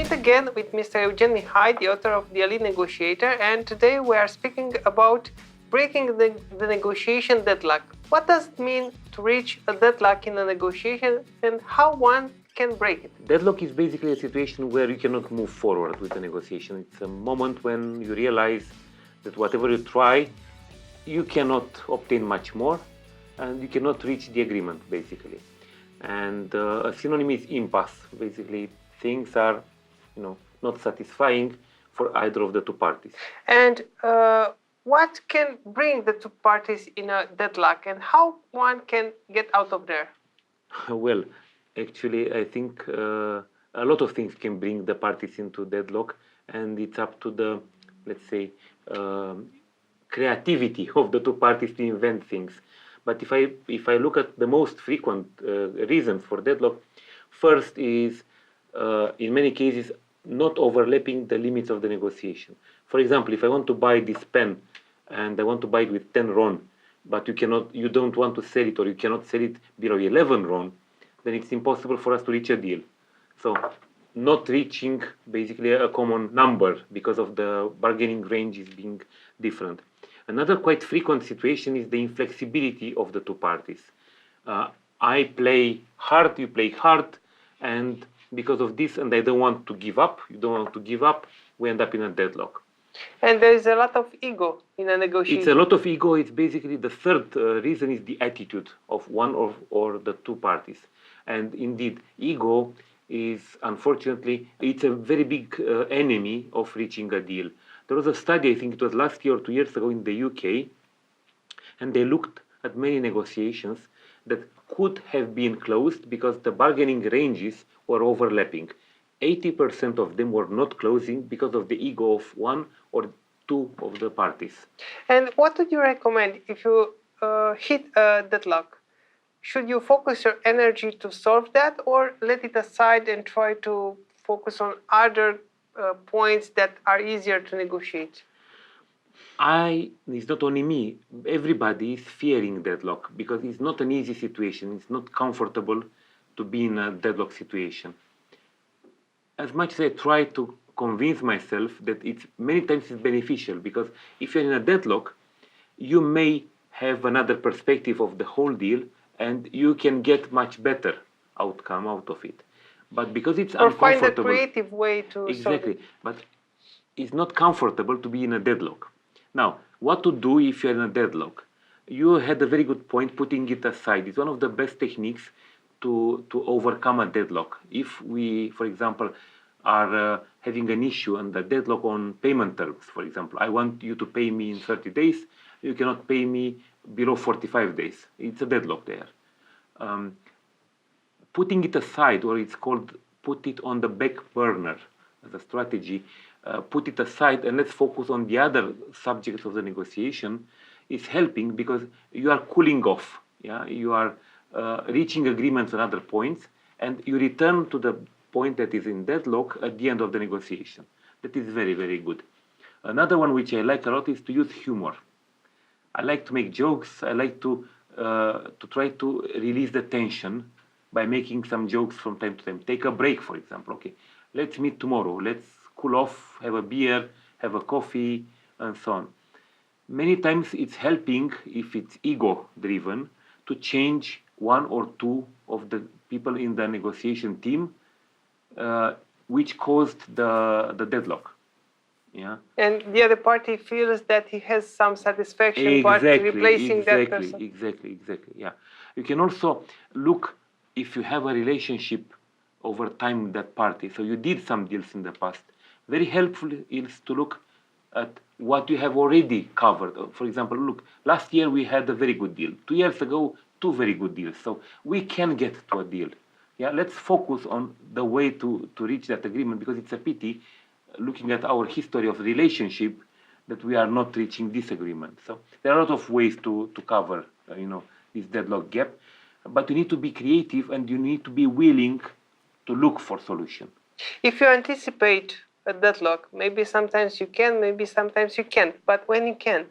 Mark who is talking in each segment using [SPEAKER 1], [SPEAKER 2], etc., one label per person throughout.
[SPEAKER 1] meet again with Mr. Eugen Mihai, the author of the Elite Negotiator, and today we are speaking about breaking the negotiation deadlock. What does it mean to reach a deadlock in a negotiation and how one can break it?
[SPEAKER 2] Deadlock is basically a situation where you cannot move forward with a negotiation. It's a moment when you realize that whatever you try, you cannot obtain much more and you cannot reach the agreement, basically. And a synonym is impasse. Basically, things are, not satisfying for either of the two parties.
[SPEAKER 1] And what can bring the two parties in a deadlock and how one can get out of there?
[SPEAKER 2] Well, actually, I think a lot of things can bring the parties into deadlock, and it's up to the, let's say, creativity of the two parties to invent things. But if I look at the most frequent reasons for deadlock, first is in many cases not overlapping the limits of the negotiation. For example, if I want to buy this pen and I want to buy it with 10 RON, but you don't want to sell it, or you cannot sell it below 11 RON, then it's impossible for us to reach a deal. So not reaching basically a common number because of the bargaining ranges being different. Another quite frequent situation is the inflexibility of the two parties. I play hard, you play hard, and because of this, and I don't want to give up, you don't want to give up, we end up in a deadlock.
[SPEAKER 1] And there is a lot of ego in a negotiation.
[SPEAKER 2] It's a lot of ego. It's basically the third reason is the attitude of one or the two parties. And indeed, ego is, unfortunately, it's a very big enemy of reaching a deal. There was a study, I think it was last year or 2 years ago in the UK, and they looked at many negotiations that could have been closed because the bargaining ranges were overlapping. 80% of them were not closing because of the ego of one or two of the parties.
[SPEAKER 1] And what would you recommend if you hit a deadlock? Should you focus your energy to solve that, or let it aside and try to focus on other points that are easier to negotiate?
[SPEAKER 2] It's not only me, everybody is fearing deadlock because it's not an easy situation. It's not comfortable to be in a deadlock situation. As much as I try to convince myself that many times it's beneficial, because if you're in a deadlock, you may have another perspective of the whole deal and you can get much better outcome out of it. But because it's uncomfortable,
[SPEAKER 1] or find a creative way to
[SPEAKER 2] exactly,
[SPEAKER 1] solve it.
[SPEAKER 2] But it's not comfortable to be in a deadlock. Now, what to do if you're in a deadlock? You had a very good point, putting it aside. It's one of the best techniques to overcome a deadlock. If we, for example, are having an issue and a deadlock on payment terms, for example, I want you to pay me in 30 days, you cannot pay me below 45 days. It's a deadlock there. Putting it aside, or it's called put it on the back burner as a strategy, put it aside and let's focus on the other subjects of the negotiation, is helping because you are cooling off. Yeah? You are reaching agreements on other points and you return to the point that is in deadlock at the end of the negotiation. That is very, very good. Another one which I like a lot is to use humor. I like to make jokes. I like to try to release the tension by making some jokes from time to time. Take a break, for example. Okay, let's meet tomorrow. Let's cool off, have a beer, have a coffee, and so on. Many times it's helping, if it's ego-driven, to change one or two of the people in the negotiation team, which caused the deadlock. Yeah.
[SPEAKER 1] And the other party feels that he has some satisfaction by replacing that person.
[SPEAKER 2] Exactly. Yeah. You can also look if you have a relationship over time with that party. So you did some deals in the past. Very helpful is to look at what you have already covered. For example, look, last year we had a very good deal. 2 years ago, 2 very good deals. So we can get to a deal. Yeah, let's focus on the way to reach that agreement, because it's a pity, looking at our history of relationship, that we are not reaching this agreement. So there are a lot of ways to cover, this deadlock gap. But you need to be creative and you need to be willing to look for solution.
[SPEAKER 1] If you anticipate a deadlock, maybe sometimes you can, maybe sometimes you can't. But when you can,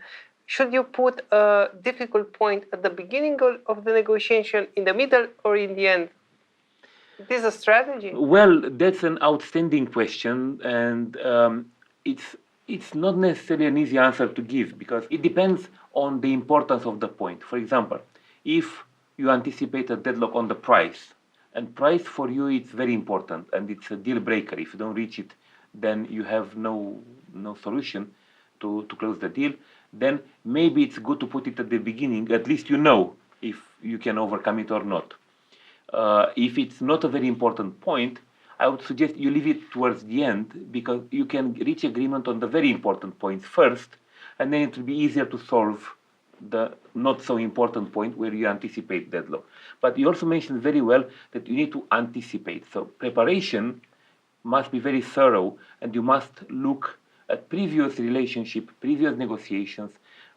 [SPEAKER 1] should you put a difficult point at the beginning of the negotiation, in the middle, or in the end? It is a strategy.
[SPEAKER 2] Well, that's an outstanding question, and it's not necessarily an easy answer to give because it depends on the importance of the point. For example, if you anticipate a deadlock on the price, and price for you is very important and it's a deal breaker. If you don't reach it, then you have no solution to close the deal. Then maybe it's good to put it at the beginning. At least you know if you can overcome it or not. If it's not a very important point, I would suggest you leave it towards the end because you can reach agreement on the very important points first, and then it will be easier to solve the not so important point where you anticipate deadlock. But you also mentioned very well that you need to anticipate. So preparation must be very thorough, and you must look at previous relationship, previous negotiations.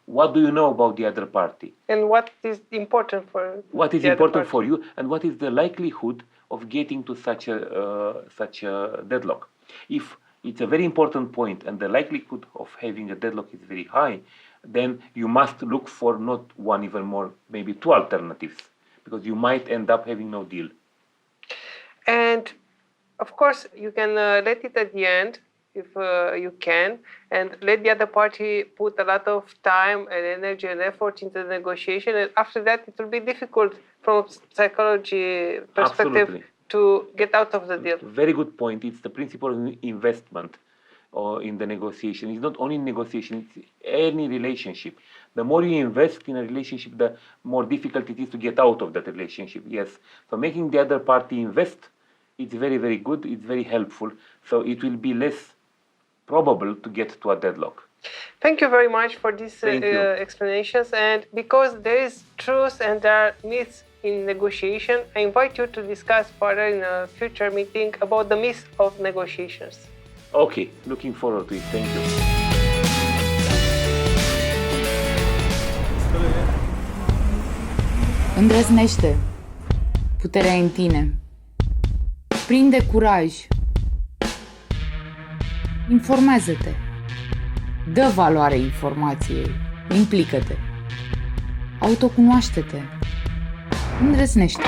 [SPEAKER 2] What do you know about the other party?
[SPEAKER 1] And what is important for
[SPEAKER 2] what is
[SPEAKER 1] the
[SPEAKER 2] important
[SPEAKER 1] other
[SPEAKER 2] for
[SPEAKER 1] party?
[SPEAKER 2] you, and what is the likelihood of getting to such a deadlock? If it's a very important point and the likelihood of having a deadlock is very high, then you must look for not one, even more, maybe two alternatives, because you might end up having no deal.
[SPEAKER 1] And of course, you can let it at the end if you can, and let the other party put a lot of time and energy and effort into the negotiation. And after that, it will be difficult from a psychology perspective
[SPEAKER 2] Absolutely.
[SPEAKER 1] to get out of the deal.
[SPEAKER 2] Very good point. It's the principle of investment in the negotiation. It's not only negotiation, it's any relationship. The more you invest in a relationship, the more difficult it is to get out of that relationship. Yes. So making the other party invest, it's very, very good. It's very helpful. So it will be less probable to get to a deadlock.
[SPEAKER 1] Thank you very much for these
[SPEAKER 2] Thank you.
[SPEAKER 1] explanations. And because there is truth and there are myths in negotiation, I invite you to discuss further in a future meeting about the myths of negotiations.
[SPEAKER 2] Okay, looking forward to it. Thank you.
[SPEAKER 3] Îndrăznește. Puterea e în tine. Prinde curaj. Informează-te. Dă valoare informației. Implică-te. Autocunoaște-te. Îndrăznește.